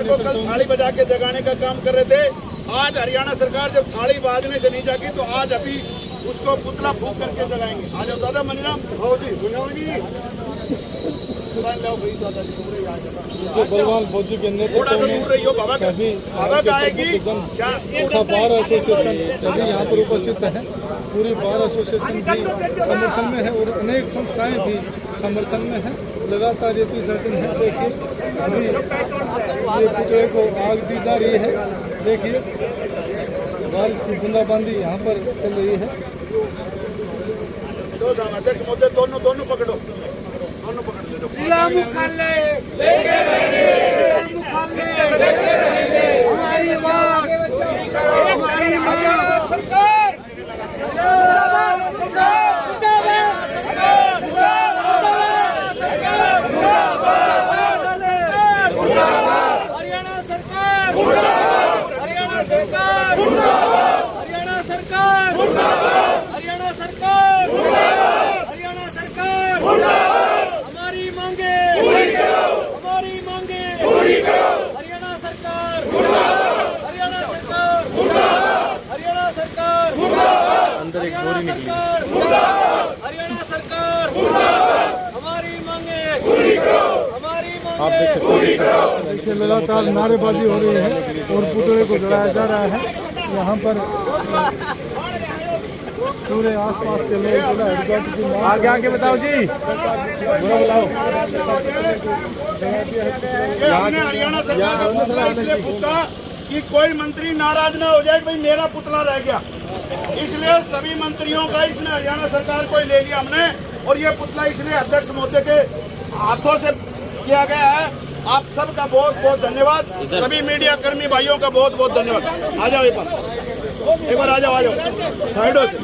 सरकार को कल थाली बजा के जगाने का काम कर रहे थे। आज हरियाणा सरकार जब थाली बाजने से नहीं जागी तो आज अभी उसको पुतला फूंक करके जगाएंगे। आ जाओ दादा मनीराम बलवान फौजी के नेतृत्व में सभी बार एसोसिएशन सभी यहाँ पर उपस्थित हैं। पूरी बार एसोसिएशन भी समर्थन में है और अनेक संस्थाएं भी समर्थन में हैं। लगातार ये 30 दिन है। देखिए अभी ये पुतले को आग दी जा रही है। देखिए बारिश की बूंदाबांदी यहाँ पर चल रही है। दो अध्यक्ष मुद्दे दोनों पकड़ो, दोनों पकड़ ले। जिला मुख्यालय लेके रहेंगे, हमारी बात सरकार हरियाणा सरकार हरियाणा सरकार हरियाणा सरकार हरियाणा सरकार हरियाणा सरकार हमारी मांगे हरियाणा सरकार हरियाणा सरकार हरियाणा सरकार अंदर एक बोरी निकली हरियाणा सरकार हमारी मांगे आप देख सकते हैं। देखिए लगातार नारेबाजी हो रही है और पुतले को जलाया जा रहा है। यहाँ पर पूरे आसपास के लोग आगे आगे बताओ जी बुलाओ। हमने हरियाणा सरकार का पुतला इसलिए फूका कि कोई मंत्री नाराज ना हो जाए भाई मेरा पुतला रह गया, इसलिए सभी मंत्रियों का इसमें हरियाणा सरकार को ले लिया हमने। और ये पुतला इसलिए अध्यक्ष महोदय के हाथों से किया गया है। आप सबका बहुत बहुत धन्यवाद। सभी मीडिया कर्मी भाइयों का बहुत बहुत धन्यवाद। आ जाओ एक बार आ जाओ साइडों से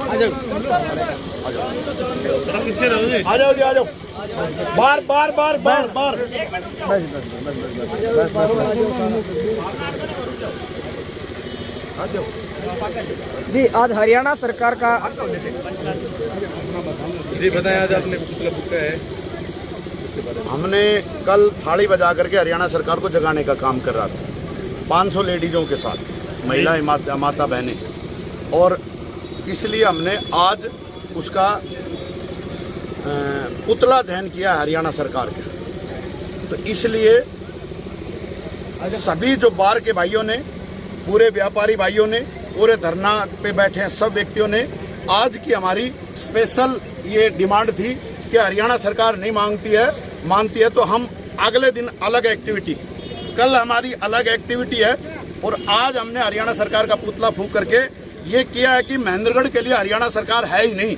आ जाओ जी, आ जाओ। बार जी आज हरियाणा सरकार का जी बताया आज आपने पुतला फूका है। हमने कल थाली बजा करके हरियाणा सरकार को जगाने का काम कर रहा था 500 लेडीजों के साथ, महिलाएं माता बहनें, और इसलिए हमने आज उसका पुतला दहन किया हरियाणा सरकार का। तो इसलिए सभी जो बार के भाइयों ने, पूरे व्यापारी भाइयों ने, पूरे धरना पे बैठे हैं सब व्यक्तियों ने, आज की हमारी स्पेशल ये डिमांड थी कि हरियाणा सरकार नहीं मानती है तो हम अगले दिन अलग एक्टिविटी, कल हमारी अलग एक्टिविटी है। और आज हमने हरियाणा सरकार का पुतला फूंक करके ये किया है कि महेंद्रगढ़ के लिए हरियाणा सरकार है ही नहीं।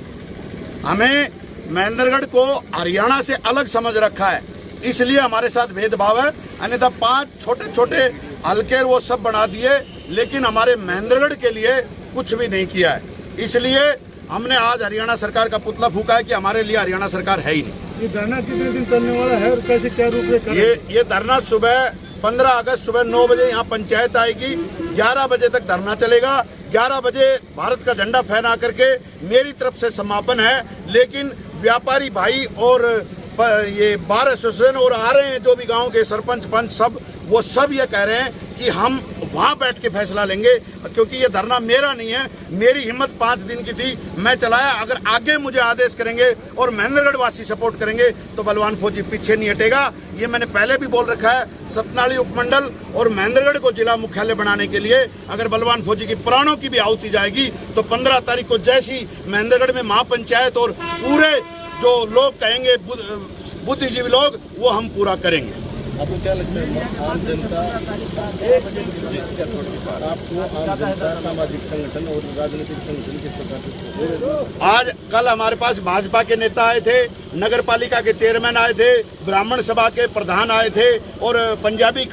हमें महेंद्रगढ़ को हरियाणा से अलग समझ रखा है, इसलिए हमारे साथ भेदभाव है। अन्यथा 5 छोटे छोटे हल्के वो सब बना दिए, लेकिन हमारे महेंद्रगढ़ के लिए कुछ भी नहीं किया है। इसलिए हमने आज हरियाणा सरकार का पुतला फूंका है कि हमारे लिए हरियाणा सरकार है ही नहीं। ये धरना कितने दिन चलने वाला है और कैसे क्या रूप में ये धरना सुबह 15 अगस्त सुबह 9 बजे यहाँ पंचायत आएगी, 11 बजे तक धरना चलेगा। 11 बजे भारत का झंडा फहरा करके मेरी तरफ से समापन है। लेकिन व्यापारी भाई और ये बार एसोसिएशन और आ रहे हैं जो भी गांव के सरपंच पंच सब, वो सब ये कह रहे हैं कि हम वहां बैठ के फैसला लेंगे, क्योंकि ये धरना मेरा नहीं है। मेरी हिम्मत 5 दिन की थी, मैं चलाया। अगर आगे मुझे आदेश करेंगे और महेंद्रगढ़ वासी सपोर्ट करेंगे तो बलवान फौजी पीछे नहीं हटेगा। ये मैंने पहले भी बोल रखा है। सतनाली उपमंडल और महेंद्रगढ़ को जिला मुख्यालय बनाने के लिए अगर बलवान फौजी की प्राणों की भी आहुति जाएगी तो 15 तारीख को जैसी महेंद्रगढ़ में महापंचायत और पूरे जो लोग कहेंगे बुद्धिजीवी लोग, वो हम पूरा करेंगे। आपको क्या लगता है आम जनता आपको आम जनता सामाजिक संगठन और राजनीतिक संगठन किस प्रकार से? आज कल हमारे पास भाजपा के नेता आए थे, नगर पालिका के चेयरमैन आए थे, ब्राह्मण सभा के प्रधान आए थे और पंजाबी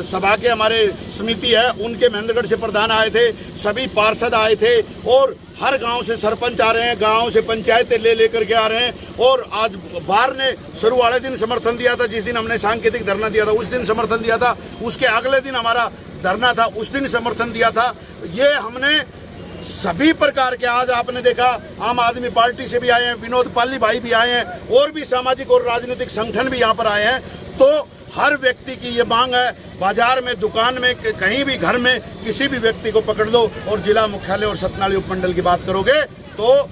सभा के हमारे समिति है उनके महेंद्रगढ़ से प्रधान आए थे, सभी पार्षद आए थे और हर गांव से सरपंच आ रहे हैं, गांव से पंचायतें लेकर के आ रहे हैं। और आज बार ने शुरू वाले दिन समर्थन दिया था, जिस दिन हमने सांकेतिक धरना दिया था उस दिन समर्थन दिया था, उसके अगले दिन हमारा धरना था उस दिन समर्थन दिया था। ये हमने सभी प्रकार के, आज आपने देखा आम आदमी पार्टी से भी आए हैं, विनोद पाली भाई भी आए हैं और भी सामाजिक और राजनीतिक संगठन भी यहाँ पर आए हैं। तो हर व्यक्ति की ये मांग है। बाजार में, दुकान में, कहीं भी, घर में किसी भी व्यक्ति को पकड़ लो और जिला मुख्यालय और सतनाली उपमंडल की बात करोगे तो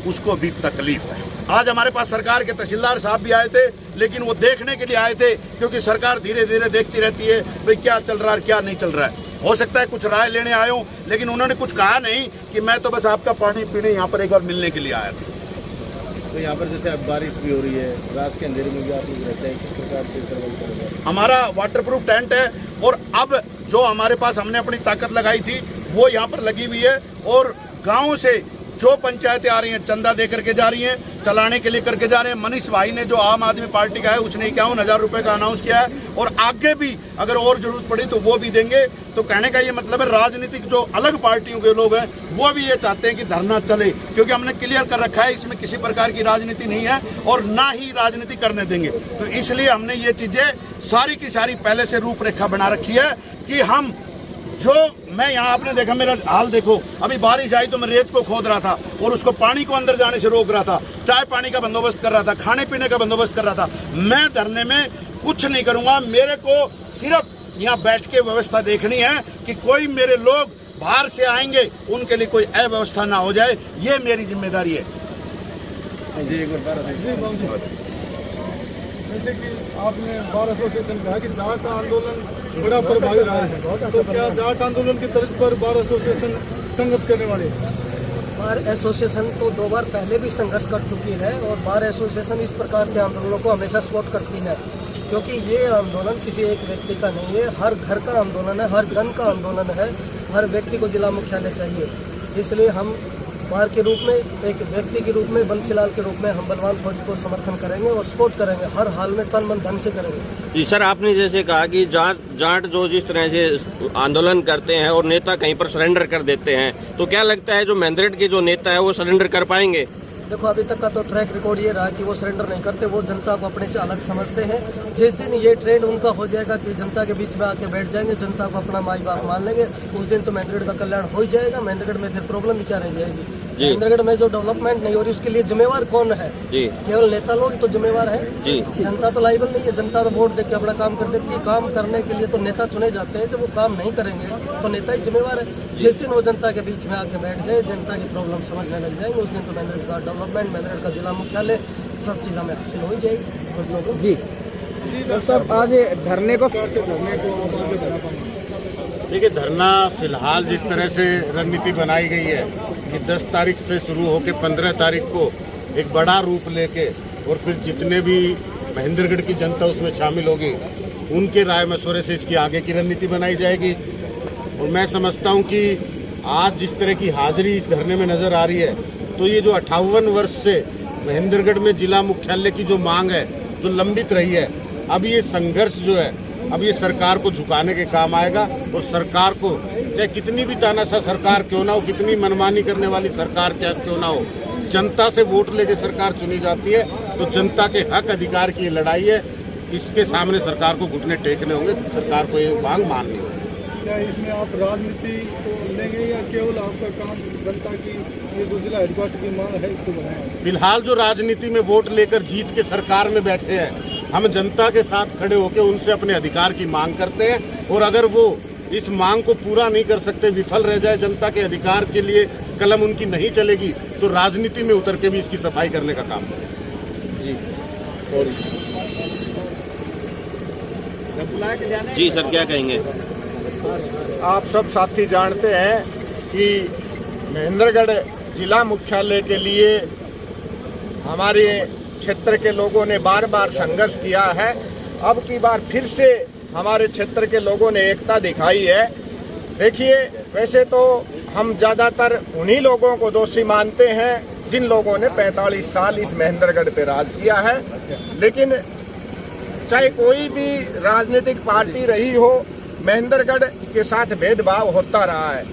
उसको भी तकलीफ है। आज हमारे पास सरकार के तहसीलदार साहब भी आए थे, लेकिन वो देखने के लिए आए थे, क्योंकि सरकार धीरे धीरे देखती रहती है भाई क्या चल रहा है क्या नहीं चल रहा है। हो सकता है कुछ राय लेने आए हूँ, लेकिन उन्होंने कुछ कहा नहीं कि मैं तो बस आपका पानी पीने यहाँ पर एक बार मिलने के लिए आया था। तो यहाँ पर जैसे अब बारिश भी हो रही है, रात के अंधेरे में भी आप लोग रहते हैं, किस प्रकार से सर्वाइव करेंगे? हमारा वाटरप्रूफ टेंट है और अब जो हमारे पास हमने अपनी ताकत लगाई थी वो यहाँ पर लगी हुई है और गाँव से जो पंचायतें आ रही हैं चंदा दे करके जा रही हैं, चलाने के लिए करके जा रहे हैं। मनीष भाई ने जो आम आदमी पार्टी का है उसने 51,000 रुपए का अनाउंस किया है और आगे भी अगर और जरूरत पड़ी तो वो भी देंगे। तो कहने का ये मतलब है राजनीतिक जो अलग पार्टियों के लोग हैं वो भी ये चाहते हैं कि धरना चले, क्योंकि हमने क्लियर कर रखा है इसमें किसी प्रकार की राजनीति नहीं है और ना ही राजनीति करने देंगे। तो इसलिए हमने ये चीजें सारी की सारी पहले से रूपरेखा बना रखी है कि हम जो मैं यहाँ आपने देखा मेरा हाल देखो, अभी बारिश आई तो मैं रेत को खोद रहा था और उसको पानी को अंदर जाने से रोक रहा था, चाय पानी का बंदोबस्त कर रहा था, खाने पीने का बंदोबस्त कर रहा था। मैं धरने में कुछ नहीं करूंगा, मेरे को सिर्फ यहाँ बैठ के व्यवस्था देखनी है कि कोई मेरे लोग बाहर से आएंगे उनके लिए कोई अव्यवस्था ना हो जाए, ये मेरी जिम्मेदारी है। जैसे कि आपने बार एसोसिएशन कहा कि जाट आंदोलन बड़ा प्रभावी रहा है, तो क्या जाट आंदोलन की तर्ज पर बार एसोसिएशन संघर्ष करने वाले हैं? बार एसोसिएशन तो 2 बार पहले भी संघर्ष कर चुकी है और बार एसोसिएशन इस प्रकार के आंदोलनों को हमेशा सपोर्ट करती है, क्योंकि ये आंदोलन किसी एक व्यक्ति का नहीं है, हर घर का आंदोलन है, हर जन का आंदोलन है। हर व्यक्ति को जिला मुख्यालय चाहिए, इसलिए हम बार के रूप में, एक व्यक्ति के रूप में, बंसीलाल के रूप में हम बलवान फौज को समर्थन करेंगे और सपोर्ट करेंगे, हर हाल में तन मन धन से करेंगे। जी सर, आपने जैसे कहा कि जाट जो जिस तरह से आंदोलन करते हैं और नेता कहीं पर सरेंडर कर देते हैं, तो क्या लगता है जो महेंद्रगढ़ के जो नेता है वो सरेंडर कर पाएंगे? देखो, अभी तक का तो ट्रैक रिकॉर्ड ये रहा कि वो सरेंडर नहीं करते, वो जनता को अपने से अलग समझते हैं। जिस दिन ये ट्रेंड उनका हो जाएगा कि जनता के बीच में आके बैठ जाएंगे, जनता को अपना माई बाप मान लेंगे, उस दिन तो महेंद्रगढ़ का कल्याण हो ही जाएगा। महेंद्रगढ़ में फिर प्रॉब्लम भी क्या रह जाएगी? महेंद्रगढ़ में जो डेवलपमेंट नहीं हो रही उसके लिए जिम्मेवार कौन है? जी, केवल नेता लोग ही तो जिम्मेवार है जी। जनता तो लाइबल नहीं है, जनता तो वोट देके अपना काम कर देती है। काम करने के लिए तो नेता चुने जाते हैं, जब वो काम नहीं करेंगे तो नेता ही जिम्मेवार है। जिस दिन वो जनता के बीच में आके बैठ गए, जनता की प्रॉब्लम समझने लग जाएंगे, उस दिन तो महेंद्रगढ़ का डेवलपमेंट, महेंद्रगढ़ का जिला मुख्यालय, सब चीज़ हमें हासिल हो ही जाएगी। जी डॉक्टर साहब, आज धरने को देखिए, धरना फिलहाल जिस तरह से रणनीति बनाई गई है कि 10 तारीख से शुरू होकर 15 तारीख को एक बड़ा रूप लेके और फिर जितने भी महेंद्रगढ़ की जनता उसमें शामिल होगी उनके राय मशवरे से इसकी आगे की रणनीति बनाई जाएगी। और मैं समझता हूं कि आज जिस तरह की हाजिरी इस धरने में नज़र आ रही है, तो ये जो 58 वर्ष से महेंद्रगढ़ में जिला मुख्यालय की जो मांग है, जो लंबित रही है, अब ये संघर्ष जो है अब ये सरकार को झुकाने के काम आएगा। और सरकार को, चाहे कितनी भी तानाशाह सरकार क्यों ना हो, कितनी मनमानी करने वाली सरकार क्यों ना हो, जनता से वोट लेके सरकार चुनी जाती है, तो जनता के हक अधिकार की ये लड़ाई है। इसके सामने सरकार को घुटने टेकने होंगे, सरकार को ये मांग माननी होगी। क्या इसमें आप राजनीति को लेंगे या केवल आपका काम जनता की ये जो जिला हेडक्वार्टर की मांग है इसको बनाएं? फिलहाल जो राजनीति में वोट लेकर जीत के सरकार में बैठे हैं, हम जनता के साथ खड़े होकर उनसे अपने अधिकार की मांग करते हैं। और अगर वो इस मांग को पूरा नहीं कर सकते, विफल रह जाए, जनता के अधिकार के लिए कलम उनकी नहीं चलेगी, तो राजनीति में उतर के भी इसकी सफाई करने का काम करें। जी जी सर, क्या कहेंगे? आप सब साथी जानते हैं कि महेंद्रगढ़ जिला मुख्यालय के लिए हमारे क्षेत्र के लोगों ने बार बार संघर्ष किया है। अब की बार फिर से हमारे क्षेत्र के लोगों ने एकता दिखाई है। देखिए, वैसे तो हम ज़्यादातर उन्हीं लोगों को दोषी मानते हैं जिन लोगों ने 45 साल इस महेंद्रगढ़ पे राज किया है, लेकिन चाहे कोई भी राजनीतिक पार्टी रही हो, महेंद्रगढ़ के साथ भेदभाव होता रहा है।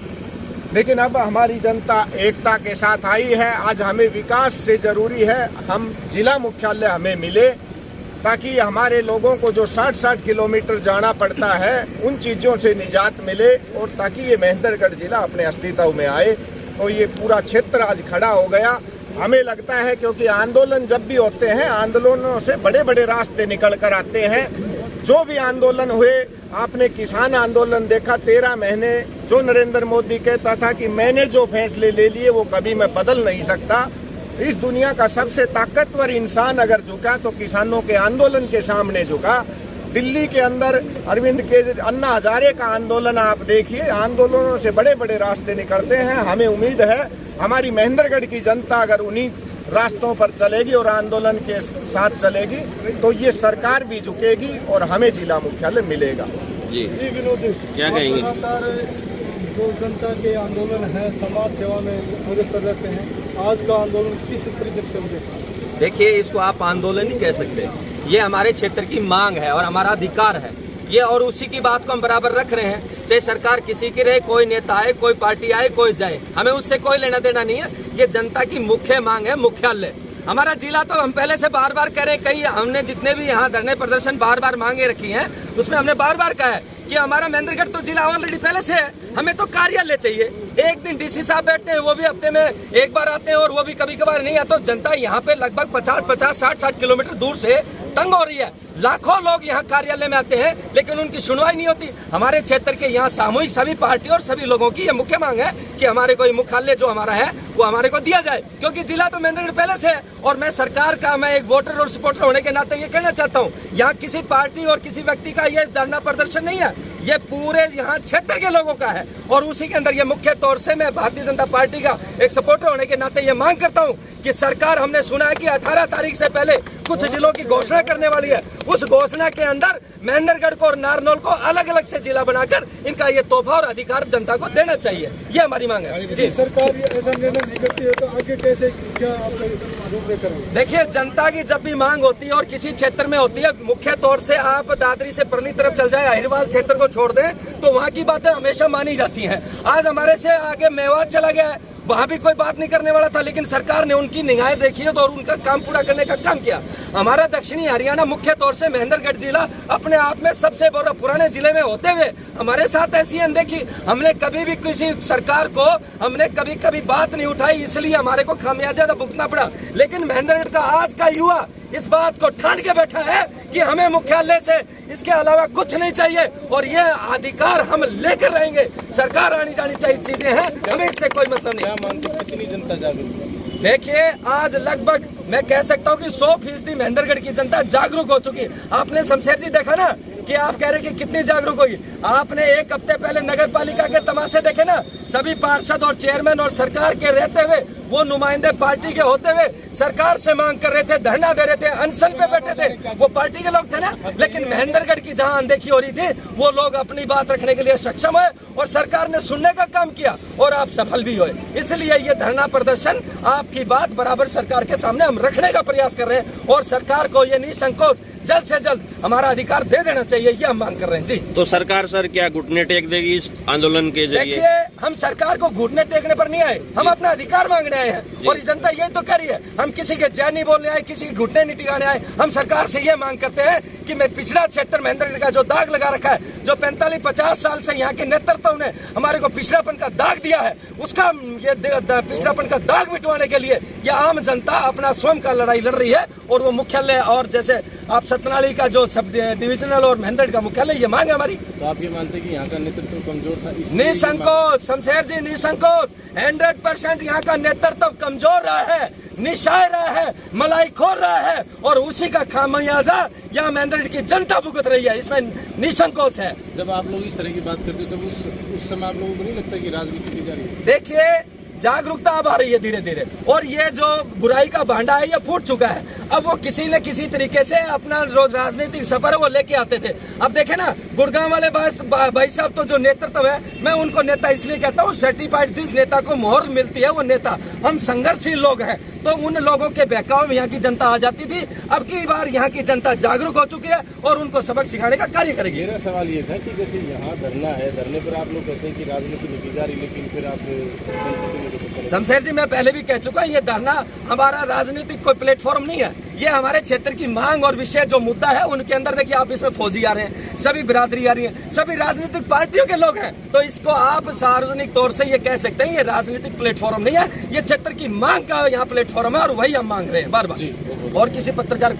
लेकिन अब हमारी जनता एकता के साथ आई है। आज हमें विकास से ज़रूरी है हम जिला मुख्यालय हमें मिले, ताकि हमारे लोगों को जो 60-60 किलोमीटर जाना पड़ता है उन चीज़ों से निजात मिले, और ताकि ये महेंद्रगढ़ जिला अपने अस्तित्व में आए। तो ये पूरा क्षेत्र आज खड़ा हो गया हमें लगता है क्योंकि आंदोलन जब भी होते हैं आंदोलनों से बड़े बड़े रास्ते निकल कर आते हैं। जो भी आंदोलन हुए, आपने किसान आंदोलन देखा, 13 महीने जो नरेंद्र मोदी कहता था कि मैंने जो फैसले ले लिए वो कभी मैं बदल नहीं सकता। इस दुनिया का सबसे ताकतवर इंसान अगर झुका तो किसानों के आंदोलन के सामने झुका। दिल्ली के अंदर अरविंद केजरीवाल, अन्ना हजारे का आंदोलन आप देखिए, आंदोलनों से बड़े बड़े रास्ते निकलते हैं। हमें उम्मीद है हमारी महेंद्रगढ़ की जनता अगर उन्हीं रास्तों पर चलेगी और आंदोलन के साथ चलेगी तो ये सरकार भी झुकेगी और हमें जिला मुख्यालय मिलेगा। जी जी विनोद जी, क्या कहेंगे? लगातार जो जनता के आंदोलन है, समाज सेवा में अग्रसर रहते हैं, आज का आंदोलन किस तरीके से होगा? देखिए, इसको आप आंदोलन नहीं कह सकते, ये हमारे क्षेत्र की मांग है और हमारा अधिकार है ये, और उसी की बात को हम बराबर रख रहे हैं। चाहे सरकार किसी की रहे, कोई नेता आए, कोई पार्टी आए, कोई जाए, हमें उससे कोई लेना देना नहीं है। ये जनता की मुख्य मांग है, मुख्यालय हमारा जिला। तो हम पहले से बार बार कह रहे हैं, कई हमने जितने भी यहाँ धरने प्रदर्शन बार बार मांगे रखी हैं, उसमें हमने बार बार कहा है कि हमारा महेंद्रगढ़ तो जिला ऑलरेडी पहले से है, हमें तो कार्यालय चाहिए। एक दिन डीसी साहब बैठते हैं, वो भी हफ्ते में एक बार आते हैं और वो भी कभी कभार नहीं आता। तो जनता यहाँ पे लगभग 50-50, 60-60 किलोमीटर दूर से तंग हो रही है। लाखों लोग यहाँ कार्यालय में आते हैं लेकिन उनकी सुनवाई नहीं होती। हमारे क्षेत्र के यहाँ सामूहिक सभी पार्टी और सभी लोगों की ये मुख्य मांग है कि हमारे कोई मुख्यालय जो हमारा है वो हमारे को दिया जाए, क्योंकि जिला तो महेंद्रगढ़ पहले से है। और मैं सरकार का, मैं एक वोटर और सपोर्टर होने के नाते ये कहना चाहता हूँ, यहाँ किसी पार्टी और किसी व्यक्ति का ये धरना प्रदर्शन नहीं है, ये पूरे यहाँ क्षेत्र के लोगों का है। और उसी के अंदर ये मुख्य तौर से मैं भारतीय जनता पार्टी का एक सपोर्टर होने के नाते ये मांग करता हूँ कि सरकार, हमने सुना है कि 18 तारीख से पहले कुछ जिलों की घोषणा करने वाली है, उस घोषणा के अंदर महेंद्रगढ़ को और नारनौल को अलग अलग से जिला बनाकर इनका ये तोहफा और अधिकार जनता को देना चाहिए, ये हमारी मांग है। जी, सरकार ये ऐसा निर्णय नहीं करती है तो आगे कैसे, क्या आप रूपरेखा करेंगे? देखिए, जनता की जब भी मांग होती है और किसी क्षेत्र में होती है, मुख्य तौर से आप दादरी से परली तरफ चल जाए, अहिरवाल क्षेत्र को छोड़ दें तो वहाँ की बातें हमेशा मानी जाती हैं। आज हमारे से आगे मेवात चला गया है, वहाँ भी कोई बात नहीं करने वाला था, लेकिन सरकार ने उनकी निगाहें देखी है तो और उनका काम पूरा करने का काम किया। हमारा दक्षिणी हरियाणा, मुख्य तौर से महेंद्रगढ़ जिला अपने आप में सबसे बड़ा पुराने जिले में होते हुए हमारे साथ ऐसी अनदेखी, हमने कभी भी किसी सरकार को हमने कभी बात नहीं उठाई, इसलिए हमारे को खामियाजा भुगतना पड़ा। लेकिन महेंद्रगढ़ का आज का युवा इस बात को ठान के बैठा है कि हमें मुख्यालय से इसके अलावा कुछ नहीं चाहिए और ये अधिकार हम लेकर रहेंगे। सरकार आनी जानी चाहिए चीजें हैं, हमें इससे कोई मतलब नहीं। कितनी जनता जागरूक है? देखिए, आज लगभग मैं कह सकता हूँ कि 100% महेंद्रगढ़ की जनता जागरूक हो चुकी है। आपने शमशेर जी देखा ना कि आप कह रहे कि कितनी जागरूक होगी। आपने एक हफ्ते पहले नगर पालिका के तमाशे देखे ना, सभी पार्षद और चेयरमैन और सरकार के रहते हुए, वो नुमाइंदे पार्टी के होते हुए सरकार से मांग कर रहे थे, धरना दे रहे थे, अनशन पे बैठे थे, वो पार्टी के लोग थे ना। लेकिन महेंद्रगढ़ की जहां अनदेखी हो रही थी, वो लोग अपनी बात रखने के लिए सक्षम हुए और सरकार ने सुनने का काम किया और आप सफल भी हुए। इसलिए ये धरना प्रदर्शन, आपकी बात बराबर सरकार के सामने हम रखने का प्रयास कर रहे हैं और सरकार को ये निसंकोच जल्द से जल्द हमारा अधिकार दे देना चाहिए, ये हम मांग कर रहे हैं। जी, तो सरकार सर क्या घुटने टेक देगी इस आंदोलन के जरिए? देखिए, हम सरकार को घुटने टेकने पर नहीं आए, हम अपना अधिकार मांगने आए हैं और जनता यही तो कर रही है। हम किसी के जय नहीं बोलने आए, किसी के घुटने नहीं टिकाने आए। हम सरकार से ये मांग करते हैं कि मैं पिछड़ा क्षेत्र महेंद्रगढ़ का जो दाग लगा रखा है, जो 45-50 साल से यहाँ के नेतृत्व ने हमारे को पिछड़ापन का दाग दिया है, उसका ये पिछड़ापन का दाग मिटवाने के लिए यह आम जनता अपना स्वयं का लड़ाई लड़ रही है। और वो मुख्यालय, और जैसे आप सतनाली का जो सब डिविजनल और महेंद्रगढ़ का मुख्यालय, ये मांग है हमारी। तो आप ये मानते हैं कि यहाँ का नेतृत्व कमजोर था? निसंकोच शमशेर जी, निसंकोच 100% यहाँ का नेतृत्व कमजोर रहा है, निशाय रहा है, मलाई-खोर रहा है और उसी का खामियाजा यहाँ महेंद्रगढ़ की जनता भुगत रही है, इसमें निसंकोच है। जब आप लोग इस तरह की बात करते हो तब उस समय आप लोगों को नहीं लगता कि राजनीति की जा रही है? देखिए, जागरूकता अब आ रही है धीरे धीरे और ये जो बुराई का भांडा है ये फूट चुका है। अब वो किसी न किसी तरीके से अपना रोज राजनीतिक सफर वो लेके आते थे। अब देखे ना, गुड़गांव वाले भाई साहब तो जो नेतृत्व है, मैं उनको नेता इसलिए कहता हूँ, सर्टिफाइड जिस नेता को मोहर मिलती है वो नेता। हम संघर्षशील लोग हैं तो उन लोगों के बहकाव में यहाँ की जनता आ जाती थी। अब की बार यहाँ की जनता जागरूक हो चुकी है और उनको सबक सिखाने का कार्य करेगी। मेरा सवाल ये था कि जैसे यहाँ धरना है, धरने पर आप लोग कहते हैं कि राजनीति नहीं की जा रही, लेकिन फिर आप शमशेर जी, मैं पहले भी कह चुका, ये धरना हमारा राजनीतिक कोई प्लेटफॉर्म नहीं है, ये हमारे क्षेत्र की मांग और विषय जो मुद्दा है उनके अंदर देखिए आप इसमें फौजी आ रहे हैं, सभी बिरादरी आ रही है, सभी राजनीतिक पार्टियों के लोग हैं। तो इसको आप सार्वजनिक तौर से ये कह सकते हैं ये राजनीतिक प्लेटफॉर्म नहीं है, ये क्षेत्र की मांग का यहाँ प्लेटफॉर्म है और वही हम मांग रहे हैं बार बार। और किसी पत्रकार